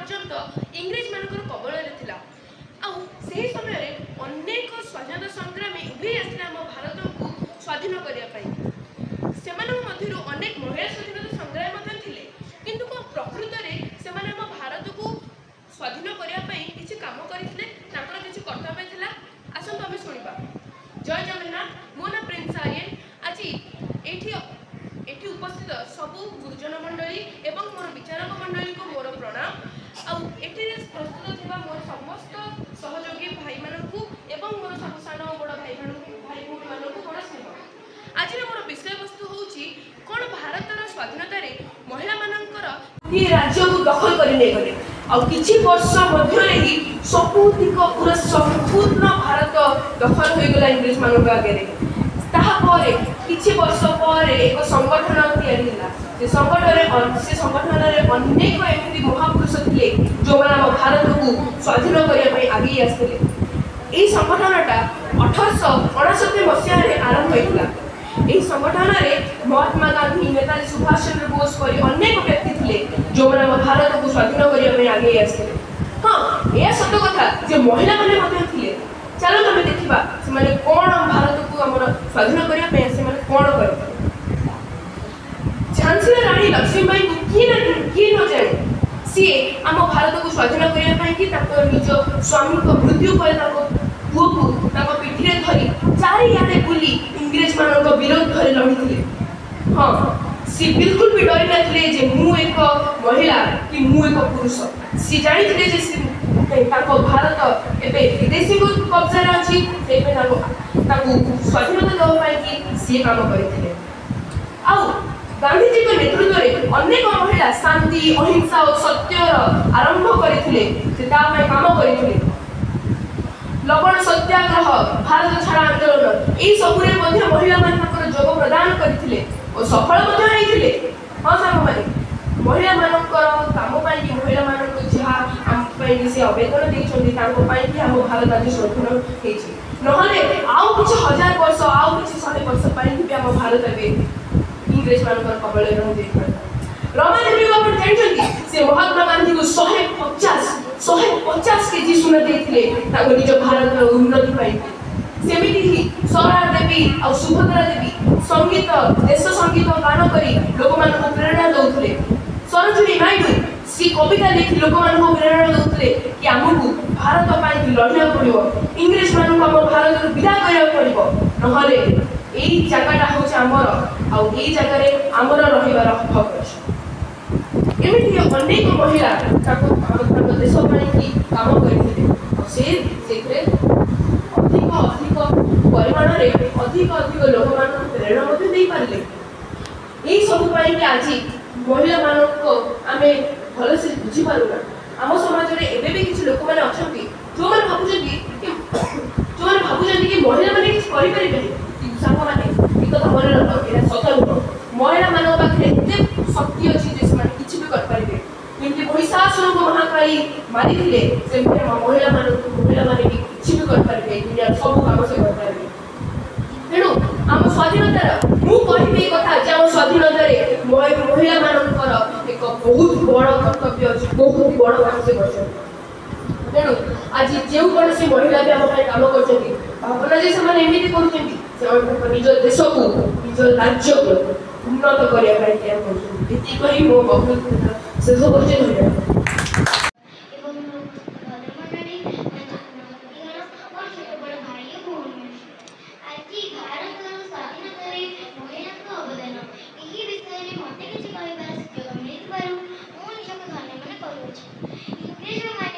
पर्यंत इंग्रेज मानकर कबल थिला। से समय अनेक स्वाधीनता संग्रामी उभे आसले आम भारत को स्वाधीन करने। से अनेक महिला स्वाधीनता संग्रामी थे, किंतु प्रकृत में से आम भारत को स्वाधीन करने किसी काम करते किसी कर्तव्य था। आसतु आम शुणा। जय जगन्नाथ। मो ना प्रिंस आर्यन। आज एठी उपस्थित सबू गुरुजन मंडली एवं मोर विचारक मंडली को मोर प्रणाम। आठी प्रस्तुत थी मोर समस्त सहयोगी भाई मानू एवं मोर सब सान बड़ भाई भाई भूमी मानू बड़ स्नेह। आज मोर विषय वस्तु हूँ कौन भारतर स्वाधीनता महिला मानकर राज्य को दखल कर किछि वर्ष मध्य ही सबूतिक पूरा संपूर्ण भारत दखल हो गला इंग्रेज मान आगे। किछि वर्ष पर एक संगठन या से संगठन में अनेक एमती महापुरुष थे जो मैंने भारत को स्वाधीन करने आगे आसते। यह संगठनटा 1869 मसीह आरंभ होता। यह संगठन में महात्मा गांधी, नेताजी सुभाष चंद्र बोस पर अनेक व्यक्ति थे जो मैंने भारत को स्वाधीन करने आगे आसते। हाँ, यह सत कथा जो महिला मैंने थे। चलो तुम देखा से कौन भारत को आम स्वाधीन करने कौन कर। झांसी रानी लक्ष्मीबाई को किए न जाने सी आम भारत को स्वाधीन करने कि निज स्वामी को मृत्यु पर पुओ को पिठी धरी चारिआडे बुली इंग्रेज मान विरोध में लड़ी। हाँ, सी बिल्कुल भी डरी नथिले जे मु एक महिला कि मु एक पुरुष। सी जानी थे जे भारत एबे विदेशी को कब्जा अच्छी स्वाधीनता देवाई सी काम करते। गांधी जी के नेतृत्व में अनेक महिला शांति, अहिंसा और सत्यर आरंभ करते काम करते। लवण सत्याग्रह, भारत छाड़ आंदोलन यही सबुरे महिला मान जोग प्रदान करते और सफल होते। हाँ सांग मैंने महिला मानकर काम महिला मानक जहाँ से आवेदन देती आम भारत आज स्वाधीन होते। आउ कि हजार वर्ष आउ कि 100 वर्ष भी आम भारत इंग्रेज मानकर कबल रमा देवी को आप जानते से महात्मा गांधी को 150 केजी सुना देते निज भारत उन्नति। सेमिति ही स्वरा देवी और सुभद्रा देवी संगीत देश संगीत गान करी लोक मान प्रेरणा दौले। सरोजिनी नायडू सी कविता लिखी लोक मान प्रेरणा दौले कि आमको भारत पर लड़ना पड़ो, इंग्रेज मान भारत विदा करा पड़ो, ना यही जगटा हूँ आमर आई जगह आमर रहीबार हक अच्छे। एमती अनेक महिला देश काम करते अधिक अधिक परिमाण में अधिक अधिक लोक मान प्रेरणा दे पारे। यही सब आज महिला मानक आम भल से बुझीपारूना। आम समाज में एवं भी किसी लोक मैंने अच्छा जो मैंने भावुं कि महिला मैंने किसी करें सांग मैंने कथा मन रख सत नुह। महिला मान पाखे एत शक्ति अच्छी किसी भी करेंगे। जमी महिषासुर को महाकाली मारी महिला मैंने किसी भी करेंगे दुनिया सब कम से करेंगे। तेणु आम स्वाधीनतार मुझे कथा आम स्वाधीनतार महिला मानकर एक बहुत बड़ कर्तव्य अच्छे, बहुत बड़ काम से कर। तेणु आज जो कौन सी महिला भी आम काम कर भावना जे सेमती कर निज देश को निज राज्य को उन्नत करने मो बहुत शेष कर। इंग्रेज